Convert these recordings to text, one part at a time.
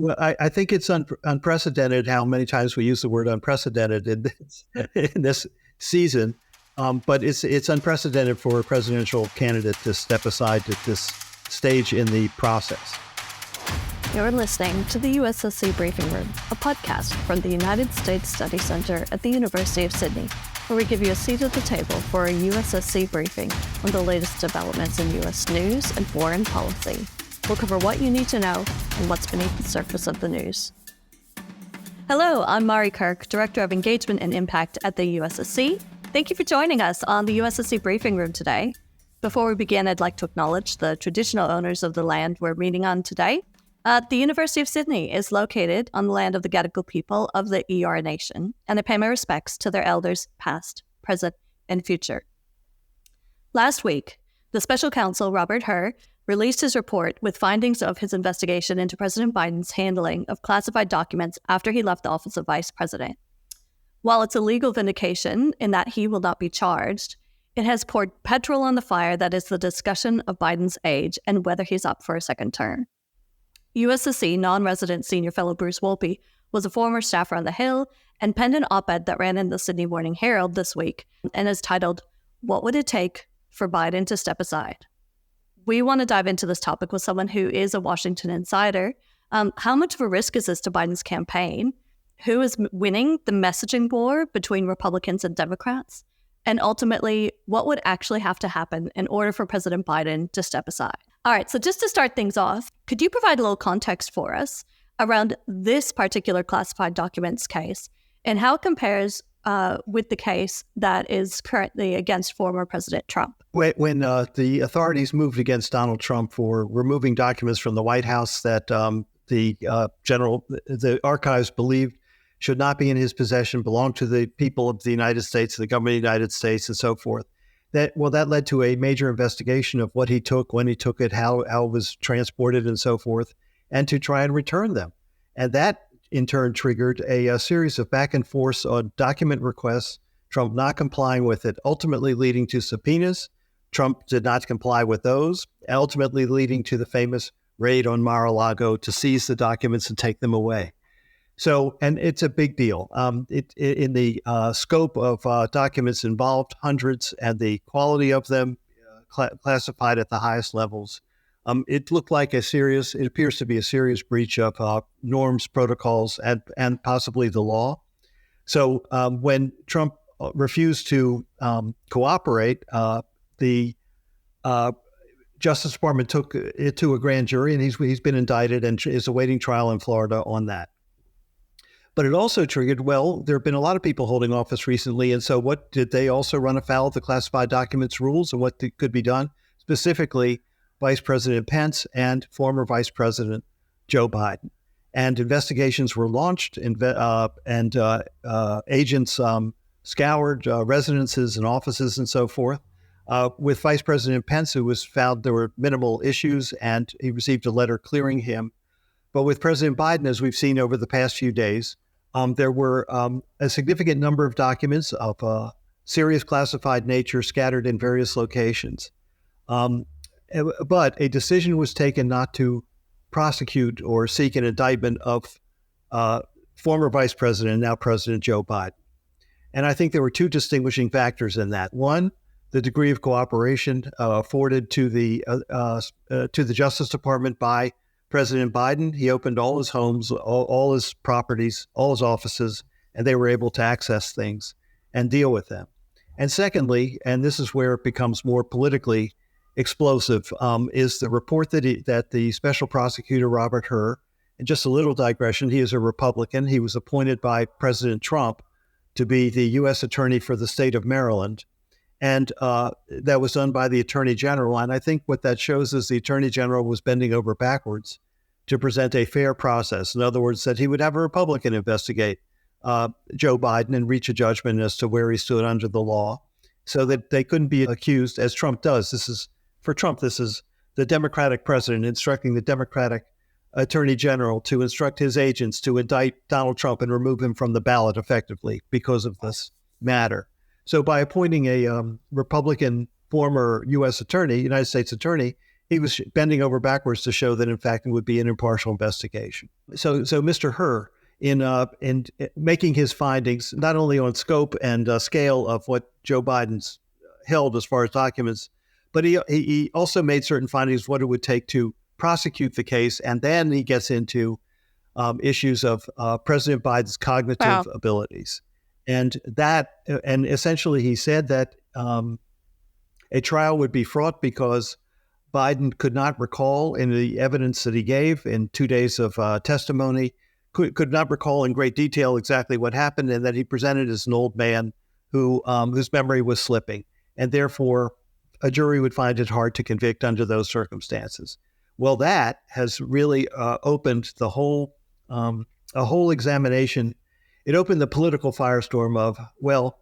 Well, I think it's unprecedented how many times we use the word unprecedented in this season. But it's unprecedented for a presidential candidate to step aside at this stage in the process. You're listening to the USSC Briefing Room, a podcast from the United States Study Center at the University of Sydney, where we give you a seat at the table for a USSC briefing on the latest developments in U.S. news and foreign policy. We'll cover what you need to know and what's beneath the surface of the news. Hello, I'm Mari Kirk, Director of Engagement and Impact at the USSC. Thank you for joining us on the USSC Briefing Room today. Before we begin, I'd like to acknowledge the traditional owners of the land we're meeting on today. The University of Sydney is located on the land of the Gadigal people of the Eora Nation, and I pay my respects to their elders past, present, and future. Last week, the Special Counsel Robert Hur released his report with findings of his investigation into President Biden's handling of classified documents after he left the office of Vice President. While it's a legal vindication in that he will not be charged, it has poured petrol on the fire that is the discussion of Biden's age and whether he's up for a second term. USSC non-resident senior fellow Bruce Wolpe was a former staffer on the Hill and penned an op-ed that ran in the Sydney Morning Herald this week and is titled, "What Would It Take for Biden to Step Aside?" We want to dive into this topic with someone who is a Washington insider. How much of a risk is this to Biden's campaign? Who is winning the messaging war between Republicans and Democrats? And ultimately, what would actually have to happen in order for President Biden to step aside? All right, so just to start things off, could you provide a little context for us around this particular classified documents case and how it compares with the case that is currently against former President Trump? When the authorities moved against Donald Trump for removing documents from the White House that the archives believed should not be in his possession, belonged to the people of the United States, the government of the United States, and so forth. That led to a major investigation of what he took, when he took it, how it was transported, and so forth, and to try and return them. And that, in turn, triggered a series of back and forth on document requests, Trump not complying with it, ultimately leading to subpoenas. Trump did not comply with those, ultimately leading to the famous raid on Mar-a-Lago to seize the documents and take them away. So, and it's a big deal. In the scope of documents involved, hundreds, and the quality of them classified at the highest levels, it looked like it appears to be a serious breach of norms, protocols, and possibly the law. So when Trump refused to cooperate, the Justice Department took it to a grand jury, and he's been indicted and is awaiting trial in Florida on that. But it also triggered, there have been a lot of people holding office recently, and so what did they also run afoul of the classified documents rules and what could be done? Specifically, Vice President Pence and former Vice President Joe Biden. And investigations were launched, and agents scoured residences and offices and so forth. With Vice President Pence, who was found there were minimal issues, and he received a letter clearing him. But with President Biden, as we've seen over the past few days, there were a significant number of documents of serious classified nature scattered in various locations. But a decision was taken not to prosecute or seek an indictment of former Vice President and now President Joe Biden. And I think there were two distinguishing factors in that. One, the degree of cooperation afforded to the Justice Department by President Biden. He opened all his homes, all his properties, all his offices, and they were able to access things and deal with them. And secondly, and this is where it becomes more politically explosive, is the report that the special prosecutor, Robert Hur, and just a little digression, he is a Republican. He was appointed by President Trump to be the U.S. Attorney for the state of Maryland. And that was done by the Attorney General. And I think what that shows is the Attorney General was bending over backwards to present a fair process. In other words, that he would have a Republican investigate Joe Biden and reach a judgment as to where he stood under the law so that they couldn't be accused, as Trump does. For Trump, this is the Democratic president instructing the Democratic Attorney General to instruct his agents to indict Donald Trump and remove him from the ballot effectively because of this matter. So by appointing a Republican former U.S. attorney, United States attorney, he was bending over backwards to show that, in fact, it would be an impartial investigation. So Mr. Hur, in making his findings, not only on scope and scale of what Joe Biden's held as far as documents, but he also made certain findings of what it would take to prosecute the case. And then he gets into issues of President Biden's cognitive abilities. And essentially he said that a trial would be fraught because Biden could not recall in the evidence that he gave in 2 days of testimony, could not recall in great detail exactly what happened, and that he presented as an old man whose memory was slipping. And therefore, a jury would find it hard to convict under those circumstances. Well, that has really opened a whole examination. It opened the political firestorm of, well,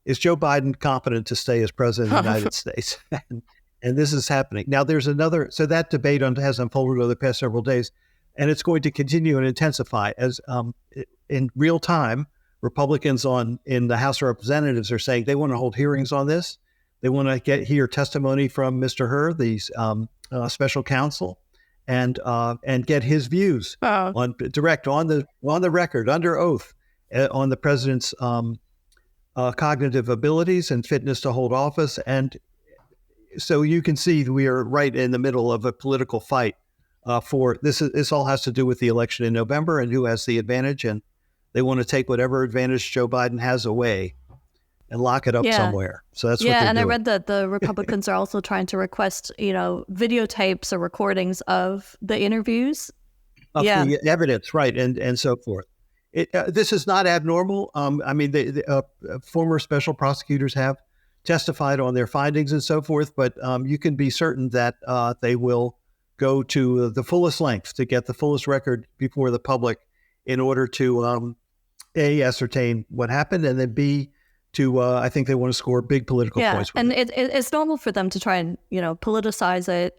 is Joe Biden competent to stay as president of the United States? And this is happening. Now, so that debate has unfolded over the past several days, and it's going to continue and intensify as in real time, Republicans in the House of Representatives are saying they want to hold hearings on this. They want to hear testimony from Mr. Hur, the special counsel, and get his views on the record, under oath, on the president's cognitive abilities and fitness to hold office. And so you can see we are right in the middle of a political fight for this. This all has to do with the election in November and who has the advantage, and they want to take whatever advantage Joe Biden has away and lock it up somewhere. So that's what they're doing. I read that the Republicans are also trying to request, videotapes or recordings of the interviews. Of the evidence, right, and so forth. This is not abnormal. The former special prosecutors have testified on their findings and so forth, but you can be certain that they will go to the fullest length to get the fullest record before the public in order to, A, ascertain what happened, and then B, I think they want to score big political points. And it's normal for them to try and, politicize it,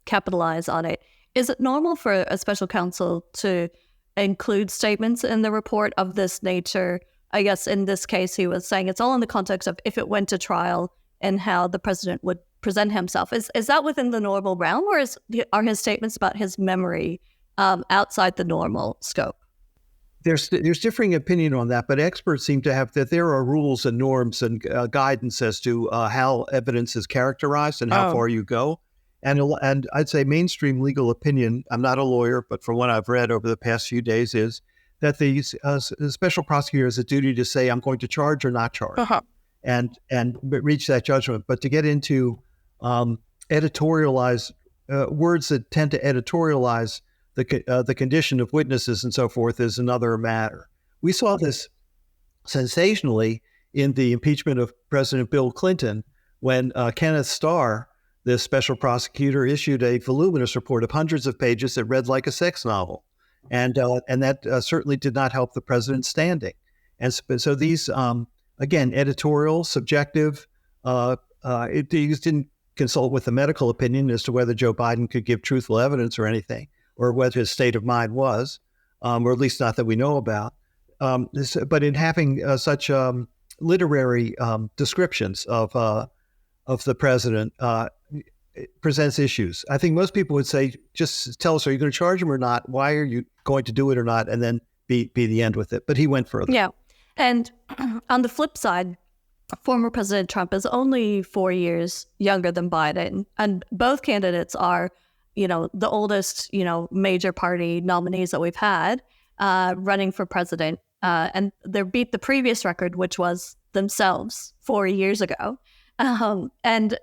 capitalize on it. Is it normal for a special counsel to include statements in the report of this nature? I guess in this case, he was saying it's all in the context of if it went to trial and how the president would present himself. Is that within the normal realm, or are his statements about his memory outside the normal scope? There's differing opinion on that, but experts seem to have that there are rules and norms and guidance as to how evidence is characterized and how far you go. And I'd say mainstream legal opinion, I'm not a lawyer, but from what I've read over the past few days, is that the special prosecutor has a duty to say, I'm going to charge or not charge, and reach that judgment. But to get into editorialize words that tend to editorialize the condition of witnesses and so forth is another matter. We saw this sensationally in the impeachment of President Bill Clinton when Kenneth Starr, the special prosecutor, issued a voluminous report of hundreds of pages that read like a sex novel. And that certainly did not help the president's standing. And so these, again, editorial, subjective, it didn't consult with the medical opinion as to whether Joe Biden could give truthful evidence or anything, or whether his state of mind was, or at least not that we know about. But in having such literary descriptions of the president, it presents issues. I think most people would say, just tell us, are you going to charge him or not? Why are you going to do it or not? And then be the end with it. But he went further. Yeah. And on the flip side, former President Trump is only 4 years younger than Biden. And both candidates are, the oldest, major party nominees that we've had running for president. And they beat the previous record, which was themselves 4 years ago. And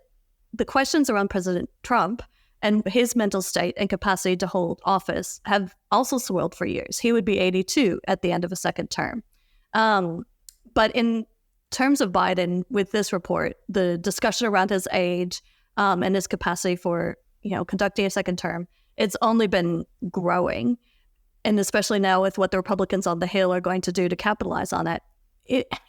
the questions around President Trump and his mental state and capacity to hold office have also swirled for years. He would be 82 at the end of a second term. But in terms of Biden, with this report, the discussion around his age and his capacity for, conducting a second term, it's only been growing. And especially now with what the Republicans on the Hill are going to do to capitalize on it.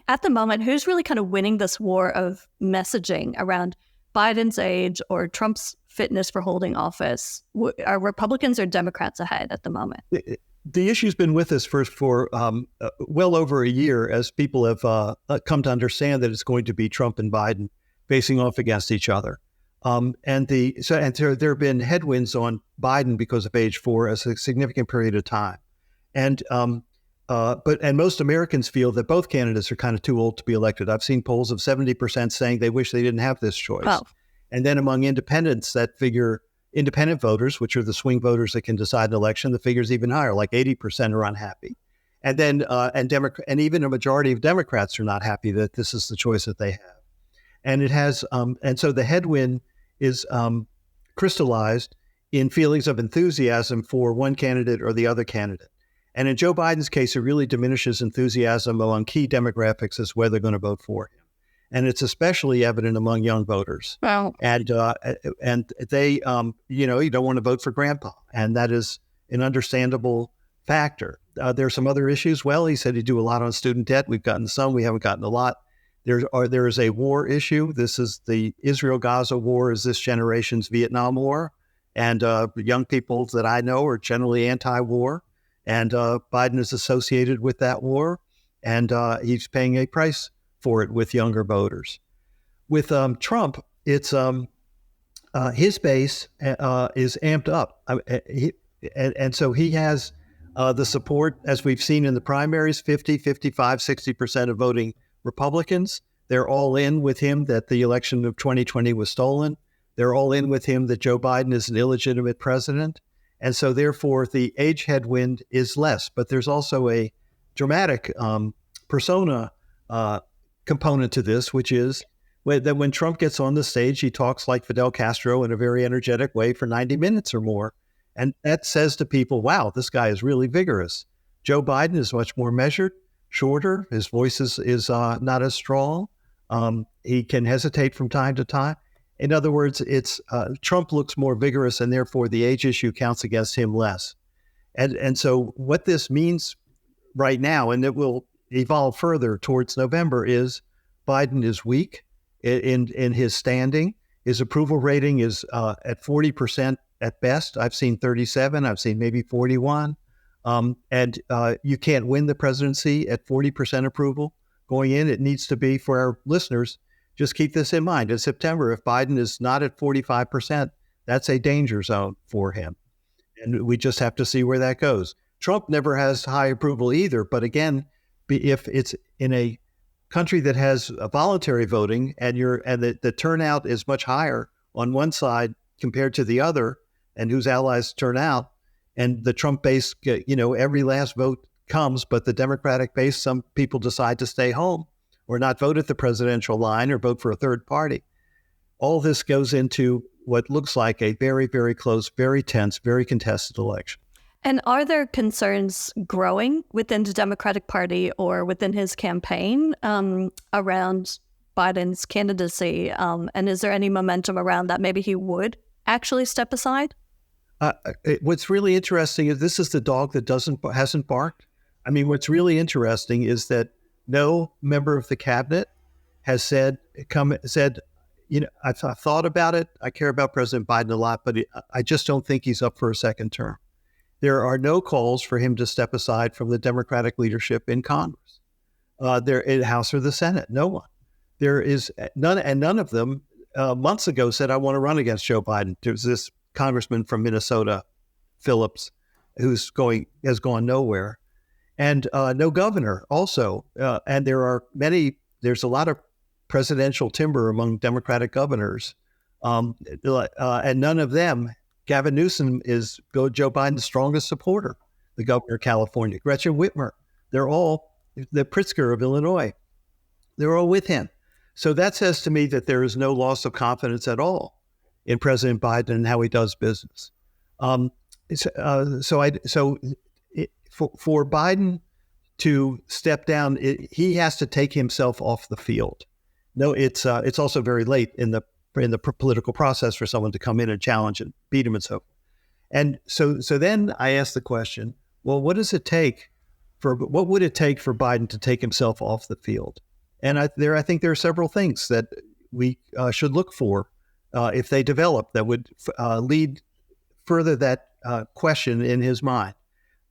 At the moment, who's really kind of winning this war of messaging around Biden's age or Trump's fitness for holding office? Are Republicans or Democrats ahead at the moment? The issue's been with us for well over a year, as people have come to understand that it's going to be Trump and Biden facing off against each other. So there have been headwinds on Biden because of age 4 as a significant period of time. And most Americans feel that both candidates are kind of too old to be elected. I've seen polls of 70% saying they wish they didn't have this choice. Oh. And then among independents, that figure, independent voters, which are the swing voters that can decide an election, the figure's even higher, like 80% are unhappy. And then and even a majority of Democrats are not happy that this is the choice that they have. And it has and so the headwind is crystallized in feelings of enthusiasm for one candidate or the other candidate. And in Joe Biden's case, it really diminishes enthusiasm among key demographics as whether they're going to vote for him. And it's especially evident among young voters. Wow. And they, you don't want to vote for grandpa. And that is an understandable factor. There are some other issues. Well, he said he'd do a lot on student debt. We've gotten some. We haven't gotten a lot. There is a war issue. This is the Israel-Gaza war is this generation's Vietnam War. And young people that I know are generally anti-war. And Biden is associated with that war. And he's paying a price for it with younger voters. With Trump, it's his base is amped up. And so he has the support, as we've seen in the primaries, 50, 55, 60% of voting Republicans. They're all in with him that the election of 2020 was stolen. They're all in with him that Joe Biden is an illegitimate president. And so therefore the age headwind is less, but there's also a dramatic persona component to this, which is that when Trump gets on the stage, he talks like Fidel Castro in a very energetic way for 90 minutes or more. And that says to people, wow, this guy is really vigorous. Joe Biden is much more measured, shorter. His voice is not as strong. He can hesitate from time to time. In other words, it's Trump looks more vigorous, and therefore the age issue counts against him less. And so what this means right now, and it will evolve further towards November, is Biden is weak in his standing. His approval rating is at 40% at best. I've seen 37. I've seen maybe 41. And you can't win the presidency at 40% approval going in. It needs to be, for our listeners, just keep this in mind. In September, if Biden is not at 45%, that's a danger zone for him. And we just have to see where that goes. Trump never has high approval either. But again, if it's in a country that has a voluntary voting and the turnout is much higher on one side compared to the other, and whose allies turn out, and the Trump base, every last vote comes, but the Democratic base, some people decide to stay home or not vote at the presidential line or vote for a third party. All this goes into what looks like a very, very close, very tense, very contested election. And are there concerns growing within the Democratic Party or within his campaign around Biden's candidacy? And is there any momentum around that maybe he would actually step aside? What's really interesting is this is the dog that hasn't barked. I mean, what's really interesting is that no member of the cabinet has said, I've thought about it. I care about President Biden a lot, but I just don't think he's up for a second term. There are no calls for him to step aside from the Democratic leadership in Congress, in House or the Senate. No one. There is none, and none of them months ago said, I want to run against Joe Biden. There's this congressman from Minnesota, Phillips, has gone nowhere. And no governor also. And there's a lot of presidential timber among Democratic governors. And none of them, Gavin Newsom is Joe Biden's strongest supporter, the governor of California. Gretchen Whitmer, they're all, the Pritzker of Illinois, they're all with him. So that says to me that there is no loss of confidence at all in President Biden and how he does business. For Biden to step down, he has to take himself off the field. No, it's also very late in the political process for someone to come in and challenge and beat him and so forth. And so then I asked the question, well, what would it take for Biden to take himself off the field? And I think there are several things that we should look for if they develop that would lead further that question in his mind.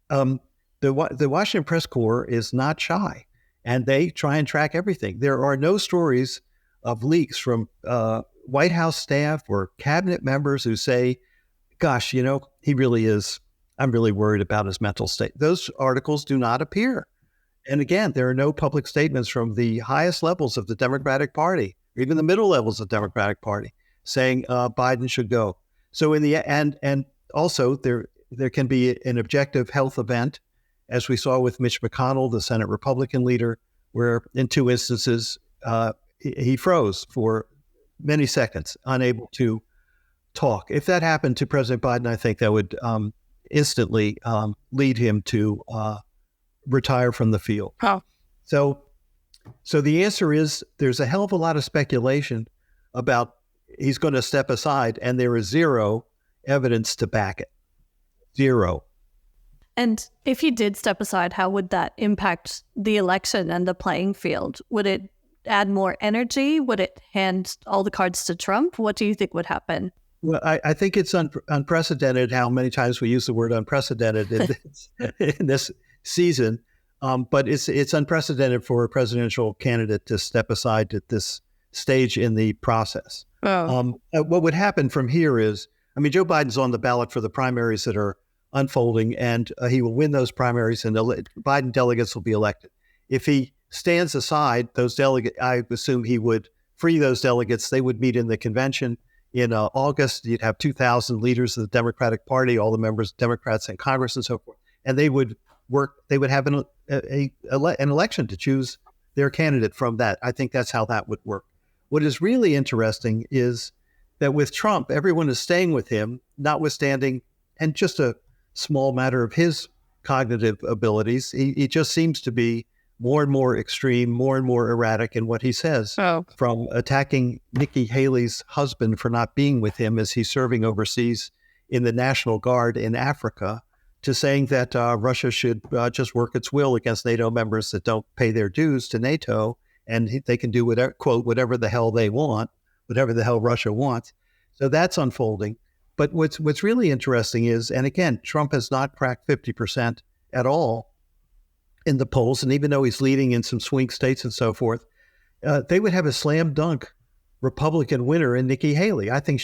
The Washington Press Corps is not shy, and they try and track everything. There are no stories of leaks from White House staff or cabinet members who say, gosh, he really is. I'm really worried about his mental state. Those articles do not appear. And again, there are no public statements from the highest levels of the Democratic Party, or even the middle levels of the Democratic Party, saying Biden should go. So in the end, and also there can be an objective health event, as we saw with Mitch McConnell, the Senate Republican leader, where in two instances he froze for many seconds, unable to talk. If that happened to President Biden, I think that would instantly lead him to retire from the field. Oh. So the answer is there's a hell of a lot of speculation about he's going to step aside, and there is zero evidence to back it. Zero. And if he did step aside, how would that impact the election and the playing field? Would it add more energy? Would it hand all the cards to Trump? What do you think would happen? Well, I think it's unprecedented how many times we use the word unprecedented in this season, but it's unprecedented for a presidential candidate to step aside at this stage in the process. Oh. What would happen from here is, Joe Biden's on the ballot for the primaries that are unfolding, and he will win those primaries, and Biden delegates will be elected. If he stands aside, those delegates, I assume he would free those delegates. They would meet in the convention in August. You'd have 2,000 leaders of the Democratic Party, all the members, Democrats in Congress and so forth, and they would work. They would have an election to choose their candidate from that. I think that's how that would work. What is really interesting is that with Trump, everyone is staying with him, notwithstanding, and just a small matter of his cognitive abilities, he just seems to be more and more extreme, more and more erratic in what he says, from attacking Nikki Haley's husband for not being with him as he's serving overseas in the National Guard in Africa, to saying that Russia should just work its will against NATO members that don't pay their dues to NATO, and they can do whatever, quote, whatever the hell they want, whatever the hell Russia wants. So that's unfolding. But what's really interesting is, and again, Trump has not cracked 50% at all in the polls, and even though he's leading in some swing states and so forth, they would have a slam dunk Republican winner in Nikki Haley. I think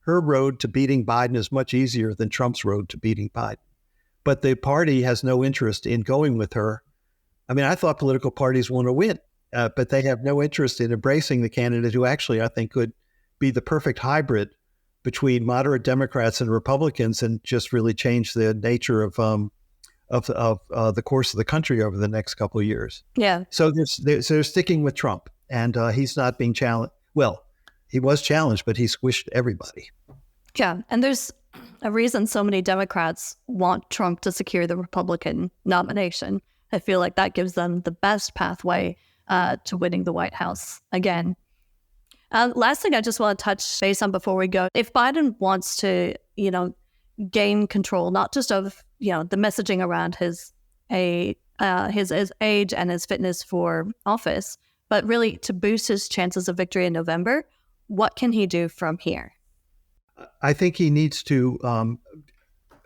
her road to beating Biden is much easier than Trump's road to beating Biden. But the party has no interest in going with her. I thought political parties want to win, but they have no interest in embracing the candidate who actually, I think, could be the perfect hybrid between moderate Democrats and Republicans and just really change the nature of the course of the country over the next couple of years. Yeah. So they're sticking with Trump, and he's not being challenged. Well, he was challenged, but he squished everybody. Yeah. And there's a reason so many Democrats want Trump to secure the Republican nomination. I feel like that gives them the best pathway to winning the White House again. Last thing I just want to touch base on before we go. If Biden wants to, gain control, not just of, the messaging around his age and his fitness for office, but really to boost his chances of victory in November, what can he do from here? I think he needs to,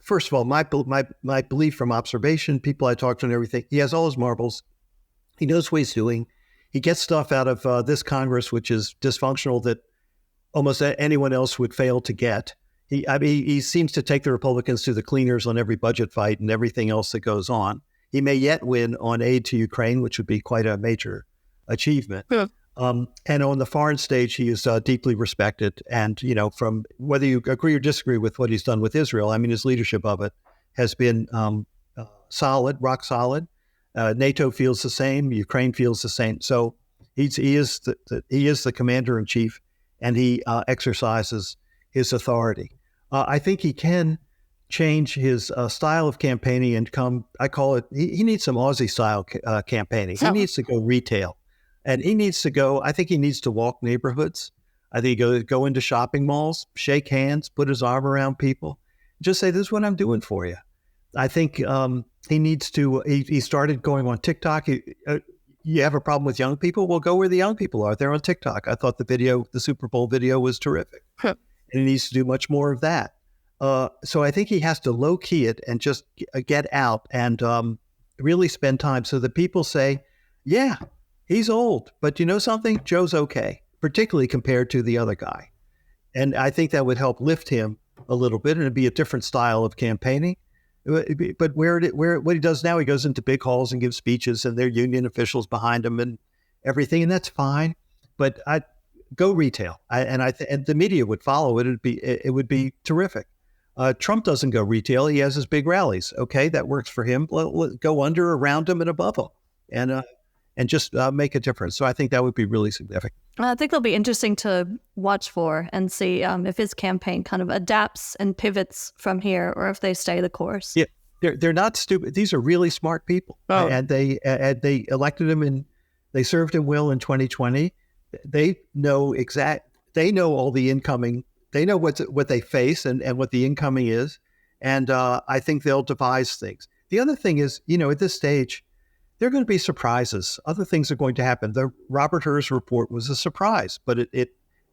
first of all, my belief from observation, people I talk to and everything, he has all his marbles. He knows what he's doing. He gets stuff out of this Congress, which is dysfunctional, that almost anyone else would fail to get. He seems to take the Republicans to the cleaners on every budget fight and everything else that goes on. He may yet win on aid to Ukraine, which would be quite a major achievement. Yeah. And on the foreign stage, he is deeply respected. And, from whether you agree or disagree with what he's done with Israel, his leadership of it has been solid, rock solid. NATO feels the same. Ukraine feels the same. So he is the commander in chief, and he exercises his authority. I think he can change his style of campaigning and I call it, he needs some Aussie style campaigning. He needs to go retail, and I think he needs to walk neighborhoods. I think he go into shopping malls, shake hands, put his arm around people, just say, this is what I'm doing for you. I think he needs to, he started going on TikTok. You have a problem with young people? Well, go where the young people are. They're on TikTok. I thought the Super Bowl video was terrific. And he needs to do much more of that. So I think he has to low key it and just get out and really spend time so that people say, yeah, He's old, but you know something? Joe's okay, particularly compared to the other guy. And I think that would help lift him a little bit, and it'd be a different style of campaigning. But what he does now, he goes into big halls and gives speeches, and there are union officials behind him and everything, and that's fine. But I go retail, and the media would follow it. It would be terrific. Trump doesn't go retail; he has his big rallies. Okay, that works for him. Go under, around him, and above him, and just make a difference. So I think that would be really significant. I think it'll be interesting to watch for and see if his campaign kind of adapts and pivots from here, or if they stay the course. Yeah, they're not stupid. These are really smart people, and they elected him, and they served him well in 2020. They know all the incoming. They know what they face and what the incoming is, and I think they'll devise things. The other thing is, at this stage, there are going to be surprises. Other things are going to happen. The Robert Herr's report was a surprise, but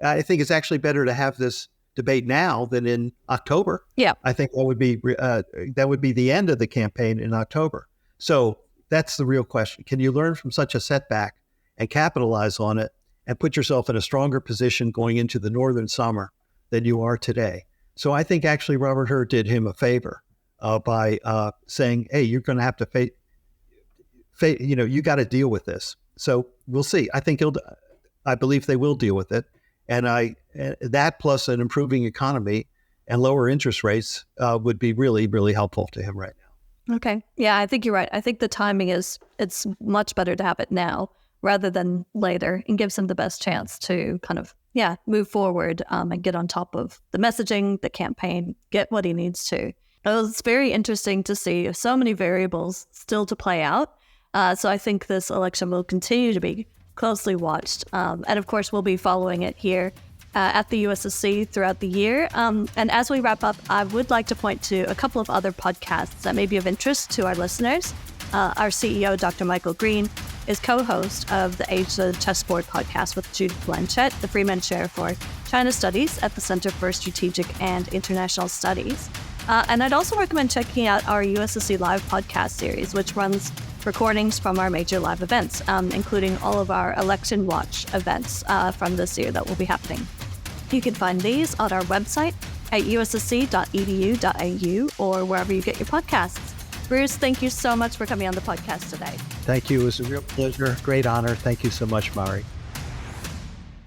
I think it's actually better to have this debate now than in October. Yeah, I think that would be the end of the campaign in October. So that's the real question. Can you learn from such a setback and capitalize on it and put yourself in a stronger position going into the northern summer than you are today? So I think actually Robert Herr did him a favor by saying, hey, you're going to have to face, you got to deal with this. So we'll see. I believe they will deal with it. And that plus an improving economy and lower interest rates would be really, really helpful to him right now. Okay. Yeah, I think you're right. I think the timing it's much better to have it now rather than later, and gives him the best chance to kind of, move forward and get on top of the messaging, the campaign, get what he needs to. It was very interesting to see so many variables still to play out. So I think this election will continue to be closely watched. And of course, we'll be following it here at the USSC throughout the year. And as we wrap up, I would like to point to a couple of other podcasts that may be of interest to our listeners. Our CEO, Dr. Michael Green, is co-host of the Age the Chessboard podcast with Judith Blanchett, the Freeman Chair for China Studies at the Center for Strategic and International Studies. And I'd also recommend checking out our USSC Live podcast series, which runs recordings from our major live events, including all of our election watch events from this year that will be happening. You can find these on our website at ussc.edu.au or wherever you get your podcasts. Bruce, thank you so much for coming on the podcast today. Thank you. It was a real pleasure. Great honor. Thank you so much, Mari.